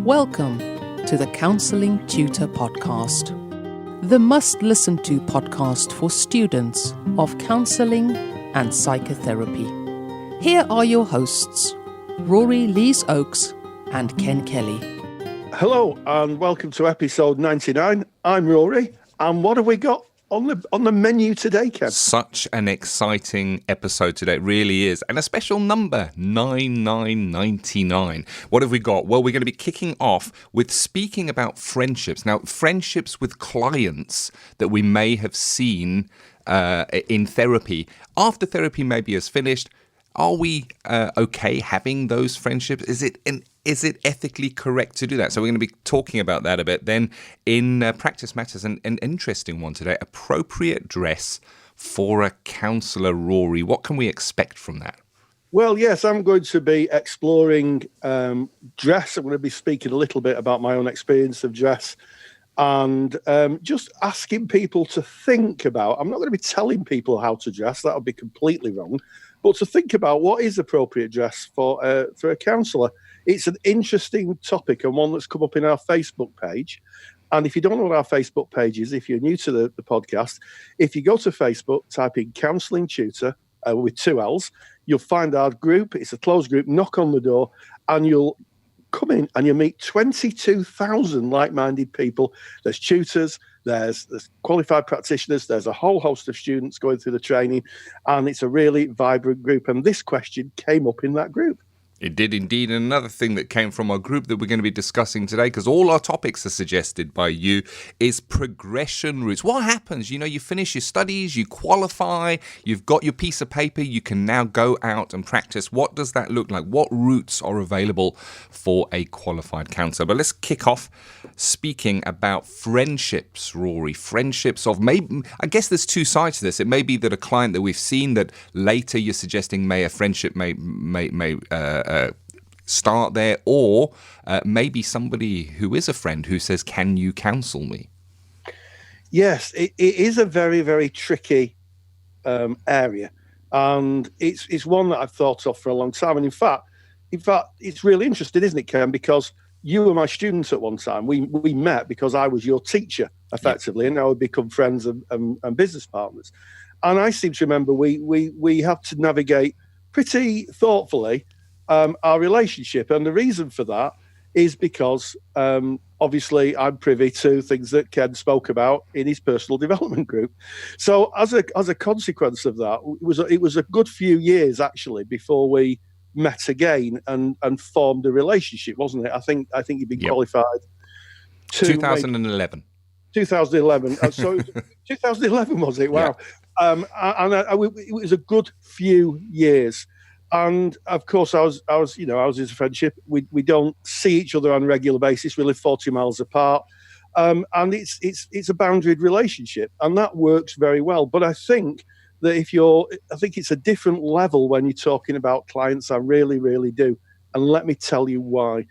Welcome to the Counselling Tutor Podcast, the must-listen-to podcast for students of counselling and psychotherapy. Here are your hosts, Rory Lees-Oakes and Ken Kelly. Hello and welcome to episode 99. I'm Rory, and what have we got on the menu today, Ken? Such an exciting episode today, it really is. And a special number, 9999. What have we got? Well, we're going to be kicking off with speaking about friendships. Now, friendships with clients that we may have seen in therapy. After therapy maybe is finished, are we okay having those friendships? Is it ethically correct to do that? So we're going to be talking about that a bit. Then in Practice Matters, an interesting one today, appropriate dress for a counsellor. Rory, what can we expect from that? Well, yes, I'm going to be exploring dress. I'm going to be speaking a little bit about my own experience of dress and just asking people to think about, I'm not going to be telling people how to dress, that would be completely wrong, but to think about what is appropriate dress for a counsellor. It's an interesting topic and one that's come up in our Facebook page. And if you don't know what our Facebook page is, if you're new to the podcast, if you go to Facebook, type in Counselling Tutor with 2 L's, you'll find our group. It's a closed group. Knock on the door and you'll come in and you'll meet 22,000 like-minded people. There's tutors, there's qualified practitioners, there's a whole host of students going through the training, and it's a really vibrant group. And this question came up in that group. It did indeed. And another thing that came from our group that we're going to be discussing today, because all our topics are suggested by you, is progression routes. What happens? You know, you finish your studies, you qualify, you've got your piece of paper, you can now go out and practice. What does that look like? What routes are available for a qualified counsellor? But let's kick off speaking about friendships, Rory. Friendships of maybe, I guess there's 2 sides to this. It may be that a client that we've seen that later you're suggesting a friendship may start there, or maybe somebody who is a friend who says, can you counsel me? Yes, it is a very, very tricky area. And it's one that I've thought of for a long time. And in fact, it's really interesting, isn't it, Ken? Because you were my student at one time. We met because I was your teacher, effectively, and now we've become friends and business partners. And I seem to remember we have to navigate pretty thoughtfully our relationship. And the reason for that is because obviously I'm privy to things that Ken spoke about in his personal development group. So as a consequence of that, it was a good few years actually before we met again and formed a relationship, wasn't it? I think you've been qualified 2011. 2011. So 2011 was it? Wow. Yeah. It was a good few years. And of course, I was in a friendship. We don't see each other on a regular basis. We live 40 miles apart, and it's a boundaried relationship, and that works very well. But I think that I think it's a different level when you're talking about clients. I really, really do, and let me tell you why.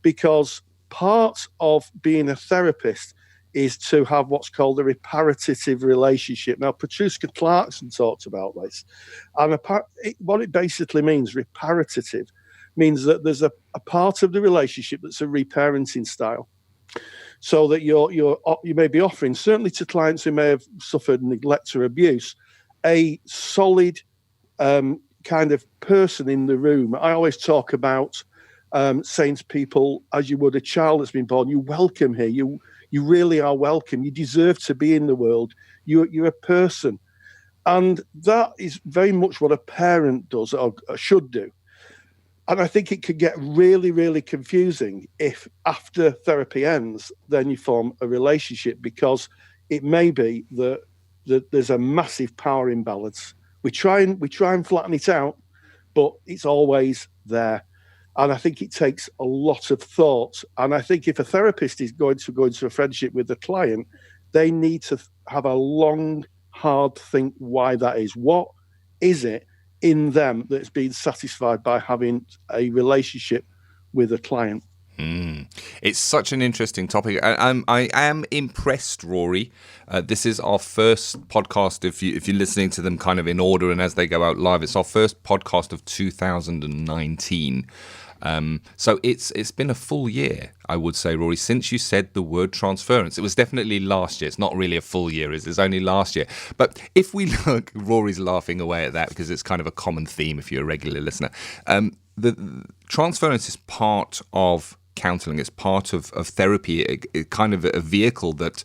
Because part of being a therapist is to have what's called a reparative relationship. Now, Patricia Clarkson talked about this. And what it basically means, reparative, means that there's a part of the relationship that's a reparenting style. So that you may be offering, certainly to clients who may have suffered neglect or abuse, a solid kind of person in the room. I always talk about saying to people, as you would a child that's been born, you're welcome here. You really are welcome. You deserve to be in the world. You're a person. And that is very much what a parent does or should do. And I think it could get really, really confusing if after therapy ends, then you form a relationship, because it may be that there's a massive power imbalance. We try and flatten it out, but it's always there. And I think it takes a lot of thought. And I think if a therapist is going to go into a friendship with a client, they need to have a long, hard think why that is. What is it in them that's been satisfied by having a relationship with a client? It's such an interesting topic. I am impressed, Rory. This is our first podcast, if you're listening to them kind of in order and as they go out live. It's our first podcast of 2019. So it's been a full year, I would say, Rory, since you said the word transference. It was definitely last year. It's not really a full year, it's only last year. But if we look, Rory's laughing away at that because it's kind of a common theme if you're a regular listener. The transference is part of counselling. It's part of therapy, it kind of a vehicle that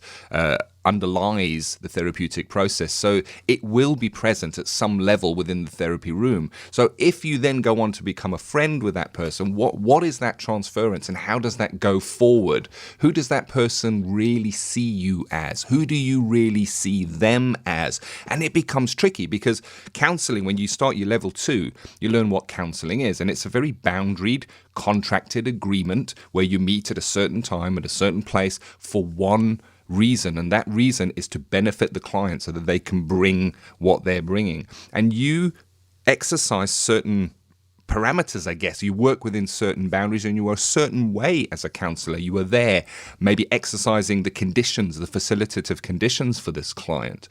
underlies the therapeutic process. So it will be present at some level within the therapy room. So if you then go on to become a friend with that person, what is that transference and how does that go forward? Who does that person really see you as? Who do you really see them as? And it becomes tricky because counselling, when you start your level 2, you learn what counselling is. And it's a very boundaried, contracted agreement where you meet at a certain time, at a certain place for one reason, and that reason is to benefit the client so that they can bring what they're bringing. And you exercise certain parameters, I guess. You work within certain boundaries and you are a certain way as a counsellor. You are there maybe exercising the conditions, the facilitative conditions for this client.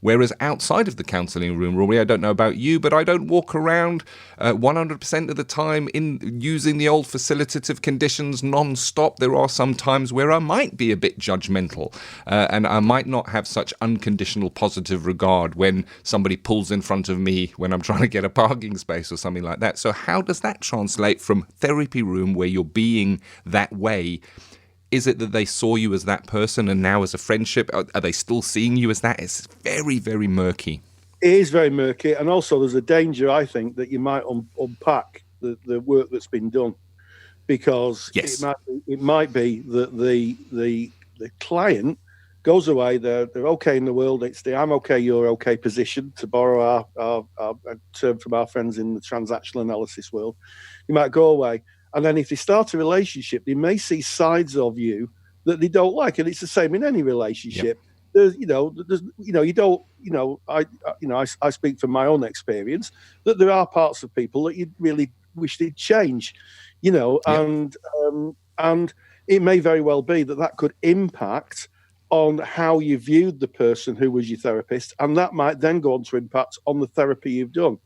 Whereas outside of the counselling room, Rory, I don't know about you, but I don't walk around 100% of the time in using the old facilitative conditions non-stop. There are some times where I might be a bit judgmental and I might not have such unconditional positive regard when somebody pulls in front of me when I'm trying to get a parking space or something like that. So how does that translate from therapy room where you're being that way? Is it that they saw you as that person and now as a friendship? Are they still seeing you as that? It's very, very murky. It is very murky. And also there's a danger, I think, that you might unpack the work that's been done. Because yes, it might be that the client goes away, they're okay in the world. It's the I'm okay, you're okay position, to borrow our term from our friends in the transactional analysis world. You might go away. And then if they start a relationship, they may see sides of you that they don't like. And it's the same in any relationship. Yep. I speak from my own experience that there are parts of people that you really wish they'd change, yep. And it may very well be that could impact on how you viewed the person who was your therapist. And that might then go on to impact on the therapy you've done.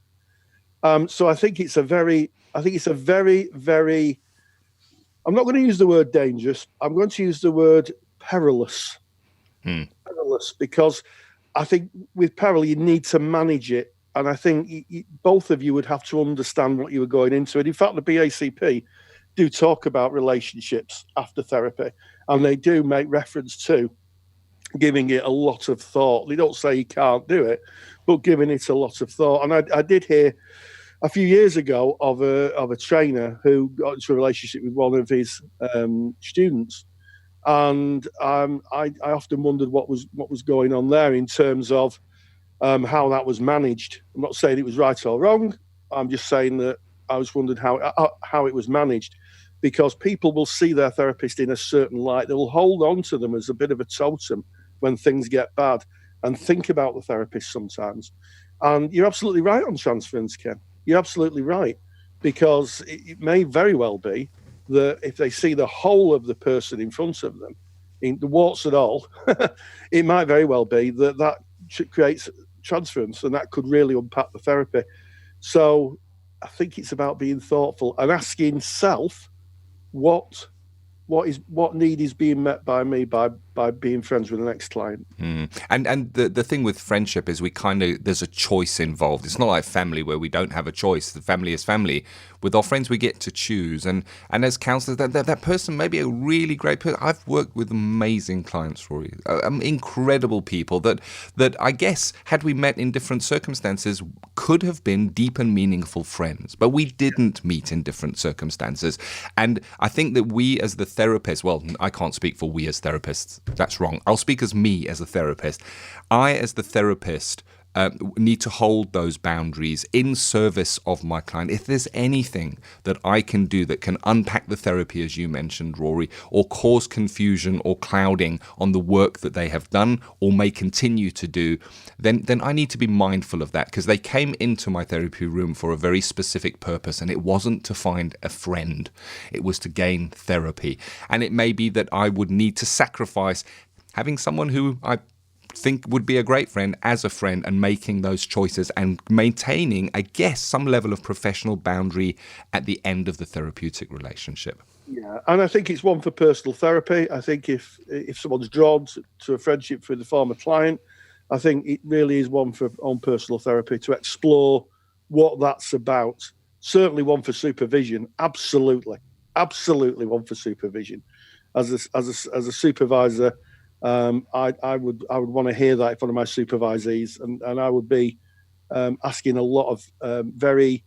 So I think it's a very, very, I'm not going to use the word dangerous. I'm going to use the word perilous. Perilous, because I think with peril, you need to manage it. And I think both of you would have to understand what you were going into. And in fact, the BACP do talk about relationships after therapy, and they do make reference to giving it a lot of thought. They don't say you can't do it, but giving it a lot of thought. And I did hear a few years ago of a trainer who got into a relationship with one of his students, and I often wondered what was going on there in terms of how that was managed. I'm not saying it was right or wrong. I'm just saying that I was wondering how it was managed, because people will see their therapist in a certain light. They will hold on to them as a bit of a totem when things get bad, and think about the therapist sometimes. And you're absolutely right on transference, Ken. You're absolutely right, because it may very well be that if they see the whole of the person in front of them, in the warts and all, it might very well be that creates transference, and that could really unpack the therapy. So I think it's about being thoughtful and asking self what need is being met by me by being friends with the next client. And the thing with friendship is there's a choice involved. It's not like family where we don't have a choice. The family is family. With our friends, we get to choose. And as counsellors, that person may be a really great person. I've worked with amazing clients, Rory, incredible people that I guess, had we met in different circumstances, could have been deep and meaningful friends. But we didn't meet in different circumstances. And I think that we as the therapists, well, I can't speak for we as therapists. That's wrong. I'll speak as me as a therapist. I, as the therapist, need to hold those boundaries in service of my client. If there's anything that I can do that can unpack the therapy, as you mentioned, Rory, or cause confusion or clouding on the work that they have done or may continue to do, then I need to be mindful of that, because they came into my therapy room for a very specific purpose, and it wasn't to find a friend. It was to gain therapy. And it may be that I would need to sacrifice having someone who I think would be a great friend as a friend, and making those choices and maintaining, I guess, some level of professional boundary at the end of the therapeutic relationship. Yeah, and I think it's one for personal therapy. I think if someone's drawn to a friendship with a former client, I think it really is one for own personal therapy to explore what that's about. Certainly one for supervision. Absolutely one for supervision. As a supervisor, I would want to hear that if one of my supervisees, and I would be asking a lot of very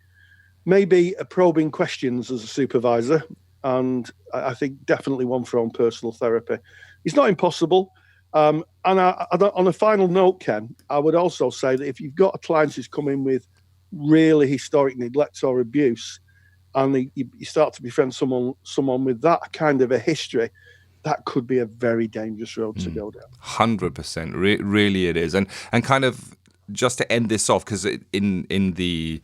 maybe probing questions as a supervisor. And I think definitely one for own personal therapy. It's not impossible. And on a final note, Ken, I would also say that if you've got a client who's come in with really historic neglect or abuse, and you start to befriend someone with that kind of a history, that could be a very dangerous road to go down. 100%, really it is. And kind of just to end this off, because in the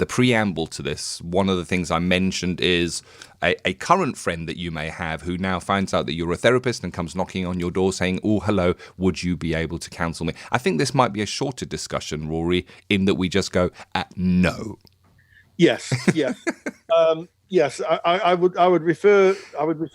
preamble to this, one of the things I mentioned is a current friend that you may have who now finds out that you're a therapist and comes knocking on your door saying, oh, hello, would you be able to counsel me? I think this might be a shorter discussion, Rory, in that we just go, no. Yes, yeah. Yes, I would refer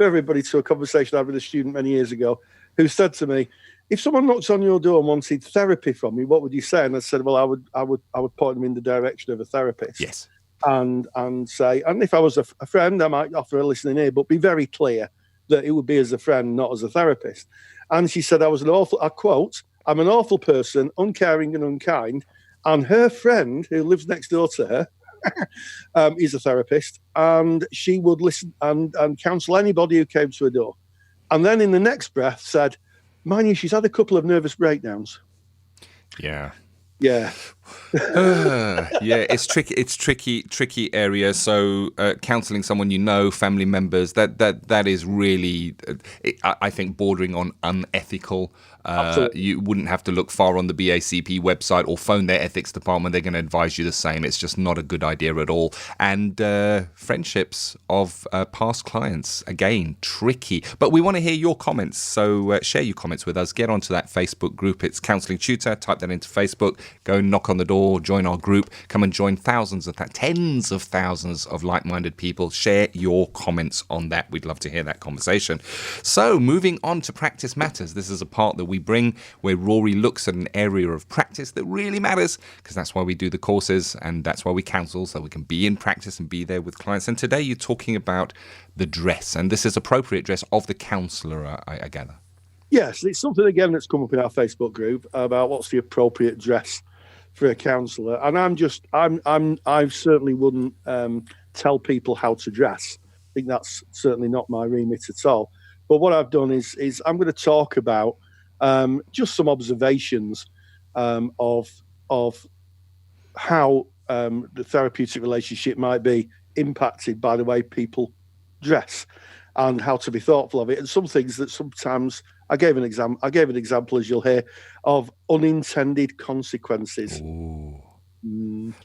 everybody to a conversation I had with a student many years ago who said to me, if someone knocks on your door and wanted therapy from you, what would you say? And I said, well, I would point them in the direction of a therapist. Yes. And say, and if I was a friend, I might offer a listening ear, but be very clear that it would be as a friend, not as a therapist. And she said, I quote, I'm an awful person, uncaring and unkind. And her friend, who lives next door to her, is a therapist, and she would listen and counsel anybody who came to her door. And then in the next breath said, mind you, she's had a couple of nervous breakdowns. Yeah. Yeah. Yeah, it's tricky area. So counselling someone you know, family members, that is really, I think, bordering on unethical. You wouldn't have to look far on the BACP website or phone their ethics department. They're going to advise you the same. It's just not a good idea at all. And friendships of past clients, again, tricky. But we want to hear your comments. So share your comments with us. Get onto that Facebook group. It's Counselling Tutor. Type that into Facebook. Go knock on the door. Join our group. Come and join tens of thousands of like-minded people. Share your comments on that. We'd love to hear that conversation. So moving on to Practice Matters. This is a part that we bring where Rory looks at an area of practice that really matters, because that's why we do the courses and that's why we counsel, so we can be in practice and be there with clients. And today you're talking about the dress, and this is appropriate dress of the counsellor, I gather. Yes, it's something again that's come up in our Facebook group about what's the appropriate dress for a counsellor. And I certainly wouldn't tell people how to dress. I think that's certainly not my remit at all. But what I've done is I'm going to talk about just some observations of how the therapeutic relationship might be impacted by the way people dress, and how to be thoughtful of it. And some things that sometimes I gave an example, as you'll hear, of unintended consequences.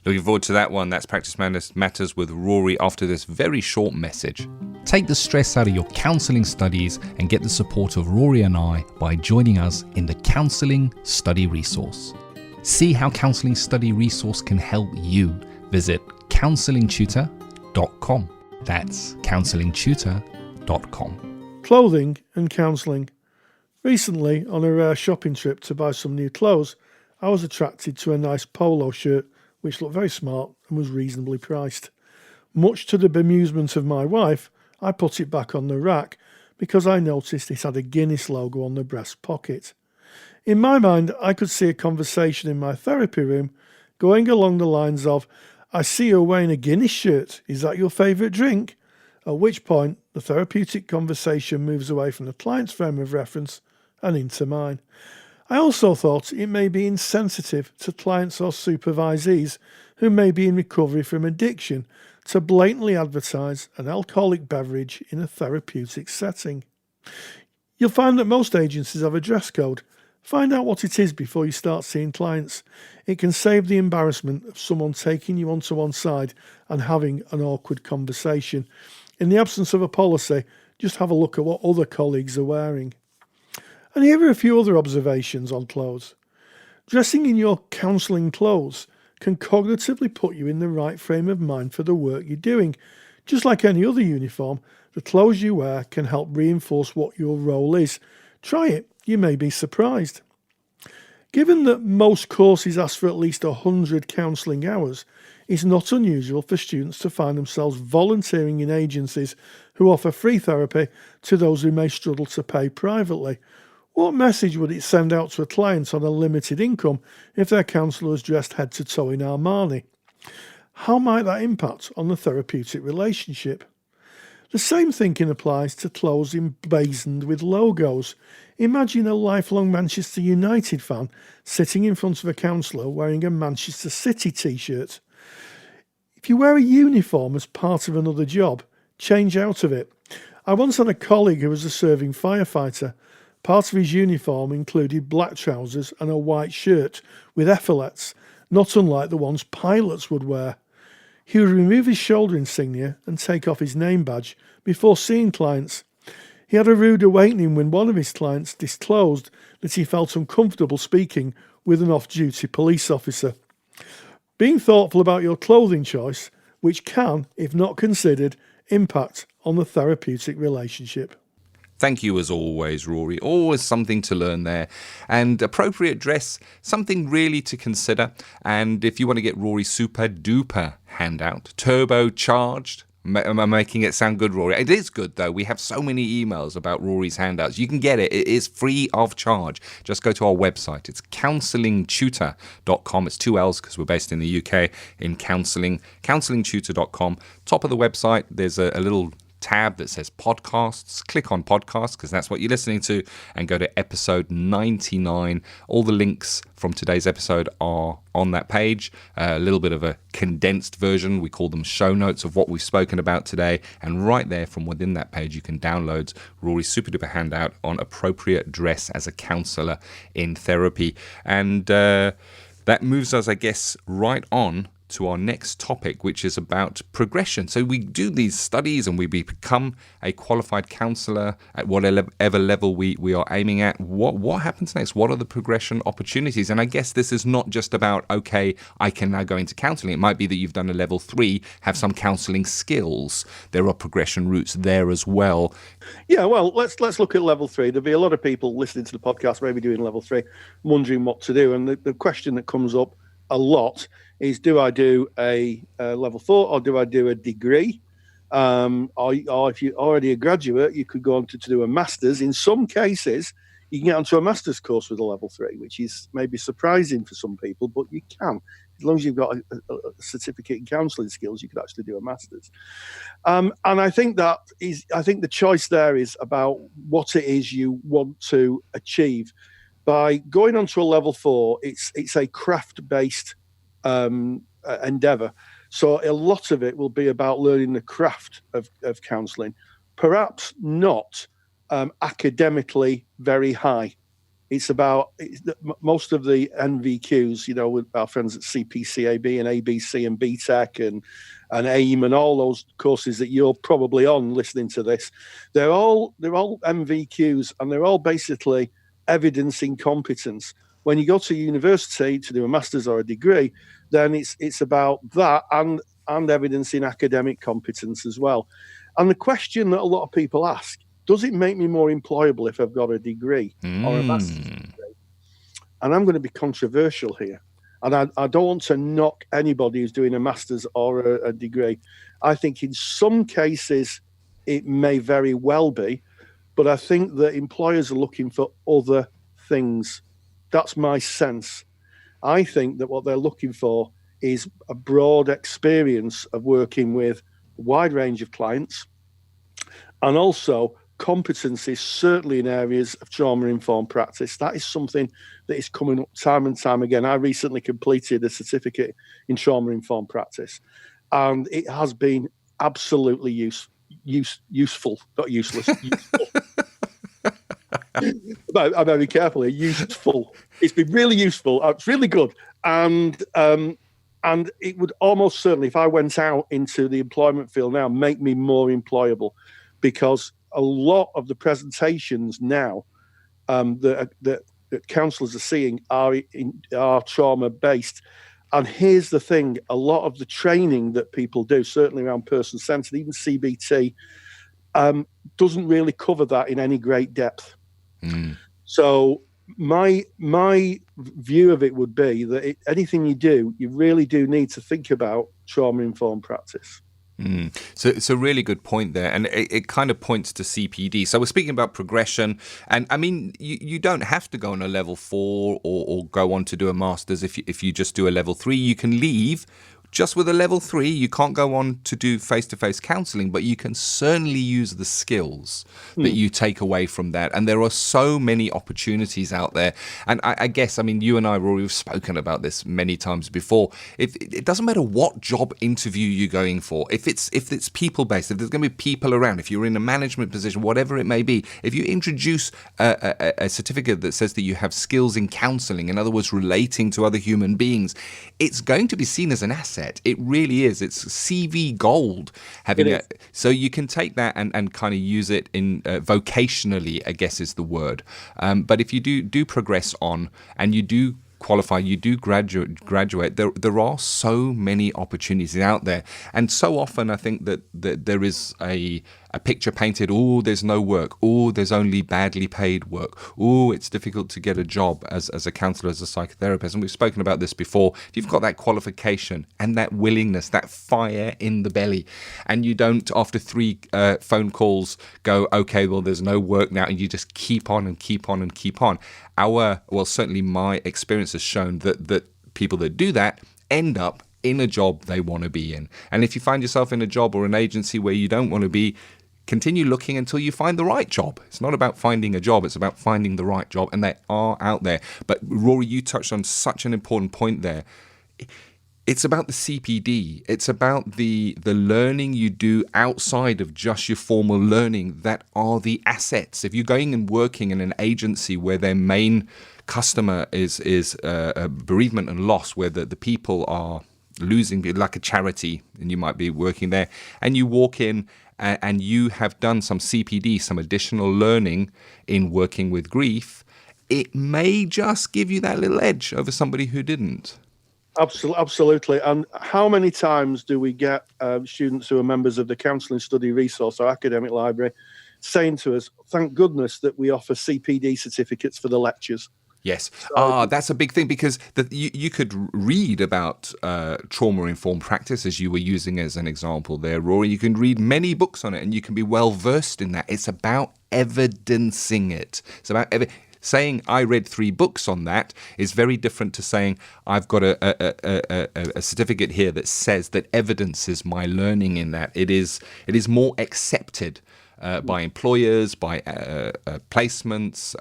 Looking forward to that one. That's Practice Matters with Rory after this very short message. Take the stress out of your counselling studies and get the support of Rory and I by joining us in the Counselling Study Resource. See how Counselling Study Resource can help you. Visit counsellingtutor.com. That's counsellingtutor.com. Clothing and counselling. Recently, on a rare shopping trip to buy some new clothes, I was attracted to a nice polo shirt which looked very smart and was reasonably priced. Much to the bemusement of my wife, I put it back on the rack because I noticed it had a Guinness logo on the breast pocket. In my mind, I could see a conversation in my therapy room going along the lines of, I see you're wearing a Guinness shirt, is that your favourite drink? At which point, the therapeutic conversation moves away from the client's frame of reference and into mine. I also thought it may be insensitive to clients or supervisees who may be in recovery from addiction to blatantly advertise an alcoholic beverage in a therapeutic setting. You'll find that most agencies have a dress code. Find out what it is before you start seeing clients. It can save the embarrassment of someone taking you onto one side and having an awkward conversation. In the absence of a policy, just have a look at what other colleagues are wearing. And here are a few other observations on clothes. Dressing in your counselling clothes can cognitively put you in the right frame of mind for the work you're doing. Just like any other uniform, the clothes you wear can help reinforce what your role is. Try it, you may be surprised. Given that most courses ask for at least 100 counselling hours, it's not unusual for students to find themselves volunteering in agencies who offer free therapy to those who may struggle to pay privately. What message would it send out to a client on a limited income if their counsellor was dressed head to toe in Armani? How might that impact on the therapeutic relationship? The same thinking applies to clothes emblazoned with logos. Imagine a lifelong Manchester United fan sitting in front of a counsellor wearing a Manchester City t-shirt. If you wear a uniform as part of another job, change out of it. I once had a colleague who was a serving firefighter. Part of his uniform included black trousers and a white shirt with epaulets, not unlike the ones pilots would wear. He would remove his shoulder insignia and take off his name badge before seeing clients. He had a rude awakening when one of his clients disclosed that he felt uncomfortable speaking with an off-duty police officer. Being thoughtful about your clothing choice, which can, if not considered, impact on the therapeutic relationship. Thank you as always, Rory. Always something to learn there. And appropriate dress, something really to consider. And if you want to get Rory's super duper handout, turbocharged, am I making it sound good, Rory? It is good, though. We have so many emails about Rory's handouts. You can get it. It is free of charge. Just go to our website. It's counsellingtutor.com. It's 2 L's because we're based in the UK in counselling. Counsellingtutor.com. Top of the website, there's a little tab that says podcasts. Click on podcasts because that's what you're listening to and go to episode 99. All the links from today's episode are on that page. A little bit of a condensed version. We call them show notes of what we've spoken about today. And right there from within that page, you can download Rory's super duper handout on appropriate dress as a counsellor in therapy. And that moves us, I guess, right on to our next topic, which is about progression. So we do these studies and we become a qualified counsellor at whatever level we are aiming at. What happens next? What are the progression opportunities? And I guess this is not just about, okay, I can now go into counselling. It might be that you've done a level 3, have some counselling skills. There are progression routes there as well. Yeah, well, let's look at level 3. There'll be a lot of people listening to the podcast, maybe doing level 3, wondering what to do. And the question that comes up a lot is, do I do a level 4 or do I do a degree? Or if you're already a graduate, you could go on to do a master's. In some cases, you can get onto a master's course with a level 3, which is maybe surprising for some people, but you can. As long as you've got a certificate in counselling skills, you could actually do a master's. And I think the choice there is about what it is you want to achieve. By going on to a level 4, it's a craft-based endeavour. So a lot of it will be about learning the craft of counselling, perhaps not academically very high. It's about most of the NVQs, with our friends at CPCAB and ABC and BTEC and AIM and all those courses that you're probably on listening to this. They're all MVQs, and they're all basically evidencing competence. When you go to university to do a master's or a degree, then it's about that and evidencing academic competence as well. And the question that a lot of people ask, does it make me more employable if I've got a degree or a master's degree? And I'm going to be controversial here. And I don't want to knock anybody who's doing a master's or a degree. I think in some cases it may very well be, but I think that employers are looking for other things. That's my sense. I think that what they're looking for is a broad experience of working with a wide range of clients, and also competencies, certainly in areas of trauma-informed practice. That is something that is coming up time and time again. I recently completed a certificate in trauma-informed practice, and it has been absolutely useful, not useless, useful. I'm very careful here. Useful. It's been really useful. It's really good, and it would almost certainly, if I went out into the employment field now, make me more employable, because a lot of the presentations now that counsellors are seeing are trauma-based. And here's the thing, a lot of the training that people do, certainly around person-centered, even CBT, doesn't really cover that in any great depth. So my view of it would be that anything you do, you really do need to think about trauma-informed practice. So it's a really good point there, and it kind of points to CPD. So we're speaking about progression, and I mean, you don't have to go on a level 4 or go on to do a master's. If you just do a level 3, you can leave just with a level 3. You can't go on to do face-to-face counselling, but you can certainly use the skills that you take away from that. And there are so many opportunities out there. And I guess, I mean, you and I, Rory, we've spoken about this many times before. It doesn't matter what job interview you're going for. If it's people-based, if there's going to be people around, if you're in a management position, whatever it may be, if you introduce a certificate that says that you have skills in counselling, in other words, relating to other human beings, it's going to be seen as an asset. It really is. It's CV gold having it. So you can take that and kind of use it in vocationally, I guess is the word. But if you do progress on and you do qualify, you do graduate, there are so many opportunities out there. And so often I think that there is a picture painted, oh, there's no work, oh, there's only badly paid work, oh, it's difficult to get a job as a counsellor, as a psychotherapist. And we've spoken about this before. If you've got that qualification and that willingness, that fire in the belly, and you don't, after 3 phone calls, go, okay, well, there's no work now, and you just keep on and keep on and keep on. Certainly my experience has shown that people that do that end up in a job they want to be in. And if you find yourself in a job or an agency where you don't want to be, continue looking until you find the right job. It's not about finding a job, it's about finding the right job, and they are out there. But Rory, you touched on such an important point there. It's about the CPD. It's about the learning you do outside of just your formal learning that are the assets. If you're going and working in an agency where their main customer is bereavement and loss, where the people are losing, like a charity, and you might be working there, and you walk in and you have done some CPD, some additional learning in working with grief, it may just give you that little edge over somebody who didn't. Absolutely. And how many times do we get students who are members of the Counselling Study Resource, our academic library, saying to us, thank goodness that we offer CPD certificates for the lectures. Yes. That's a big thing, because you could read about trauma-informed practice, as you were using as an example there, Rory. You can read many books on it and you can be well-versed in that. It's about evidencing it. It's about saying I read 3 books on that is very different to saying I've got a certificate here that says that evidences my learning in that. It is more accepted by employers, by placements,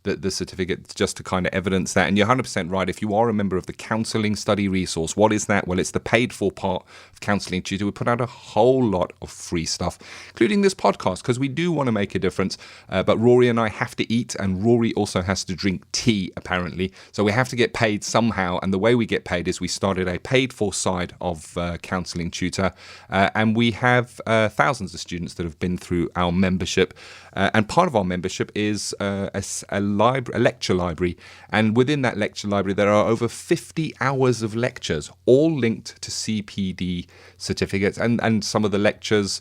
the certificate, just to kind of evidence that. And you're 100% right. If you are a member of the Counselling Study Resource, what is that? Well, it's the paid for part of Counselling Tutor. We put out a whole lot of free stuff, including this podcast, because we do want to make a difference. But Rory and I have to eat, and Rory also has to drink tea, apparently. So we have to get paid somehow. And the way we get paid is we started a paid for side of Counselling Tutor. And we have thousands of students that have been through our membership. And part of our membership is a lecture library, and within that lecture library there are over 50 hours of lectures, all linked to CPD certificates, and some of the lectures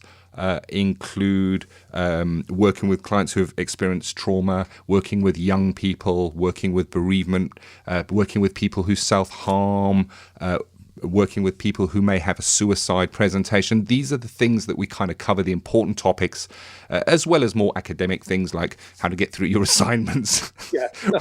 include working with clients who have experienced trauma, working with young people, working with bereavement, working with people who self-harm, working with people who may have a suicide presentation. These are the things that we kind of cover, the important topics, as well as more academic things like how to get through your assignments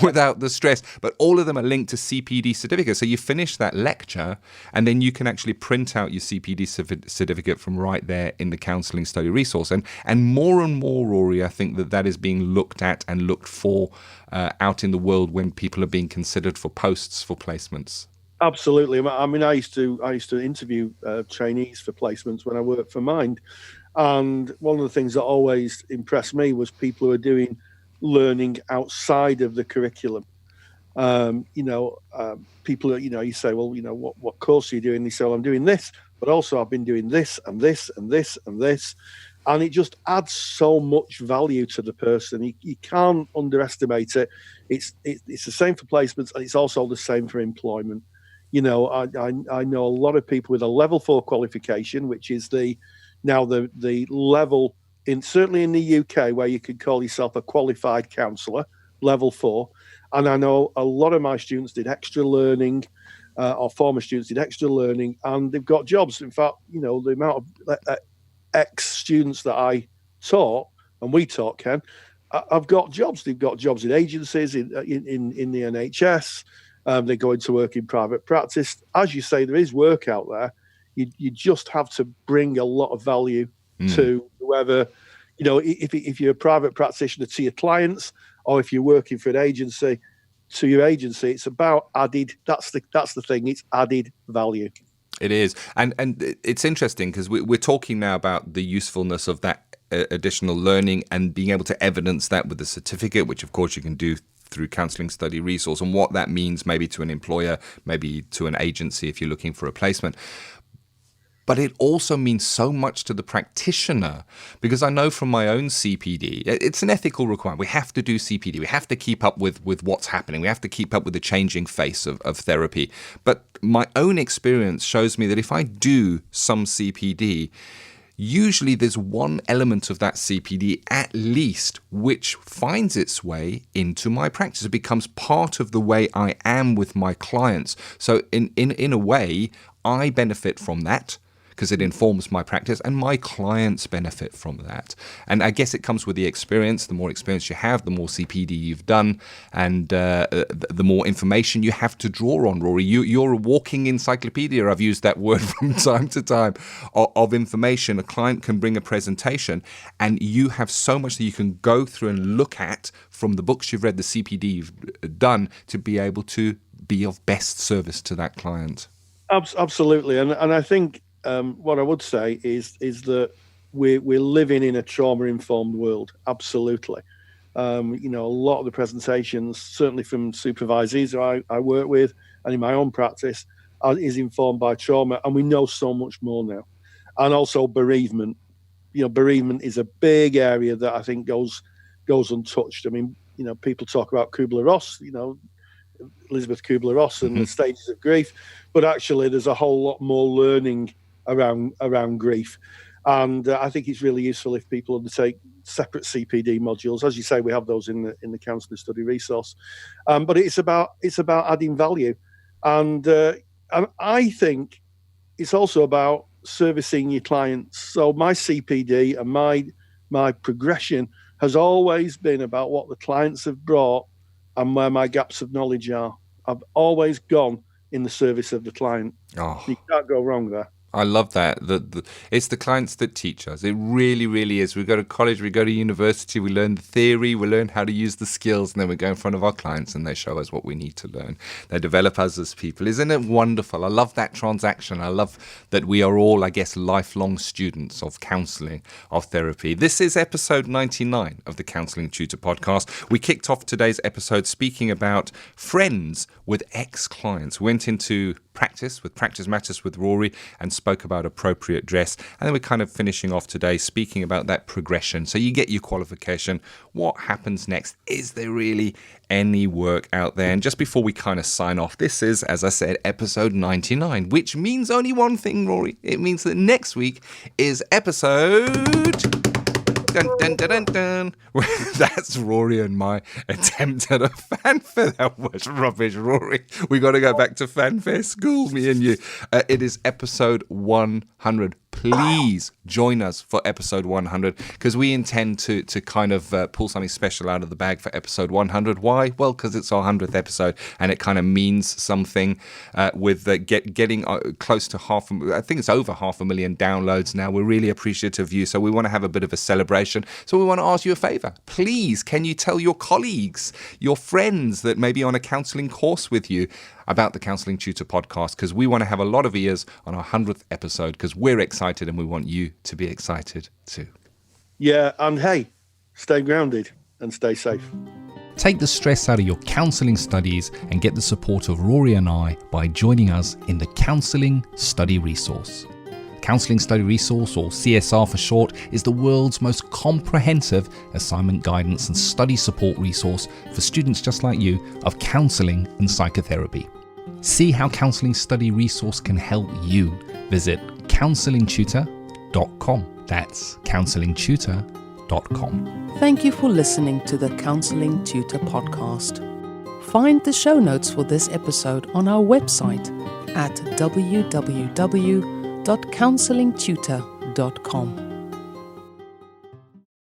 without the stress. But all of them are linked to CPD certificates. So you finish that lecture and then you can actually print out your CPD certificate from right there in the Counselling Study Resource. And more, Rory, I think that is being looked at and looked for out in the world when people are being considered for posts, for placements. Absolutely. I mean, I used to interview trainees for placements when I worked for Mind, and one of the things that always impressed me was people who are doing learning outside of the curriculum. People, you say, well, what course are you doing? They say, well, I'm doing this, but also I've been doing this and this and this and this. And it just adds so much value to the person. You can't underestimate it. It's the same for placements, and it's also the same for employment. I know a lot of people with a level 4 qualification, which is the level certainly in the UK where you could call yourself a qualified counsellor, level 4. And I know a lot of my students did extra learning, or former students did extra learning, and they've got jobs. In fact, the amount of ex-students that I taught, and we taught, Ken, I've got jobs. They've got jobs in agencies, in the NHS. They're going to work in private practice. As you say, there is work out there. You just have to bring a lot of value to whoever, if you're a private practitioner, to your clients, or if you're working for an agency, to your agency. It's about added. That's the thing. It's added value. It is. And it's interesting because we're talking now about the usefulness of that additional learning and being able to evidence that with a certificate, which of course you can do through Counselling Study Resource, and what that means maybe to an employer, maybe to an agency if you're looking for a placement. But it also means so much to the practitioner, because I know from my own CPD, it's an ethical requirement. We have to do CPD. We have to keep up with what's happening. We have to keep up with the changing face of therapy. But my own experience shows me that if I do some CPD, usually there's one element of that CPD at least which finds its way into my practice. It becomes part of the way I am with my clients. So in a way, I benefit from that, because it informs my practice, and my clients benefit from that. And I guess it comes with the experience. The more experience you have, the more CPD you've done, and the more information you have to draw on, Rory. You're a walking encyclopedia, I've used that word from time to time, of information. A client can bring a presentation, and you have so much that you can go through and look at from the books you've read, the CPD you've done, to be able to be of best service to that client. Absolutely. And I think what I would say is that we're living in a trauma-informed world. Absolutely. A lot of the presentations, certainly from supervisees I work with and in my own practice, is informed by trauma, and we know so much more now. And also bereavement. Bereavement is a big area that I think goes untouched. I mean, people talk about Kubler-Ross, Elizabeth Kubler-Ross and the stages of grief, but actually there's a whole lot more learning around grief, and I think it's really useful if people undertake separate CPD modules. As you say, we have those in the Counselling Study Resource, but it's about adding value, and I think it's also about servicing your clients. So my CPD and my progression has always been about what the clients have brought and where my gaps of knowledge are. I've always gone in the service of the client. You can't go wrong there. I love that. It's the clients that teach us. It really, really is. We go to college, we go to university, we learn the theory, we learn how to use the skills, and then we go in front of our clients and they show us what we need to learn. They develop us as people. Isn't it wonderful? I love that transaction. I love that we are all, I guess, lifelong students of counselling, of therapy. This is episode 99 of the Counselling Tutor Podcast. We kicked off today's episode speaking about friends with ex-clients. Went into practice with Practice Matters with Rory and spoke about appropriate dress. And then we're kind of finishing off today speaking about that progression. So you get your qualification. What happens next? Is there really any work out there? And just before we kind of sign off, this is, as I said, episode 99, which means only one thing, Rory. It means that next week is episode... Dun, dun, dun, dun, dun. That's Rory and my attempt at a fanfare. That was rubbish, Rory. We got to go back to fanfare school, me and you. It is episode 100. Please join us for episode 100, because we intend to kind of pull something special out of the bag for episode 100. Why? Well, because it's our 100th episode, and it kind of means something with getting close to I think it's over 500,000 downloads now. We're really appreciative of you, so we want to have a bit of a celebration. So we want to ask you a favour. Please, can you tell your colleagues, your friends that may be on a counselling course with you about the Counselling Tutor Podcast, because we want to have a lot of ears on our 100th episode, because we're excited and we want you to be excited too. Yeah, and hey, stay grounded and stay safe. Take the stress out of your counselling studies and get the support of Rory and I by joining us in the Counselling Study Resource. Counselling Study Resource, or CSR for short, is the world's most comprehensive assignment guidance and study support resource for students just like you of counselling and psychotherapy. See how Counselling Study Resource can help you. Visit counsellingtutor.com. That's counsellingtutor.com. Thank you for listening to the Counselling Tutor Podcast. Find the show notes for this episode on our website at www.counsellingtutor.com.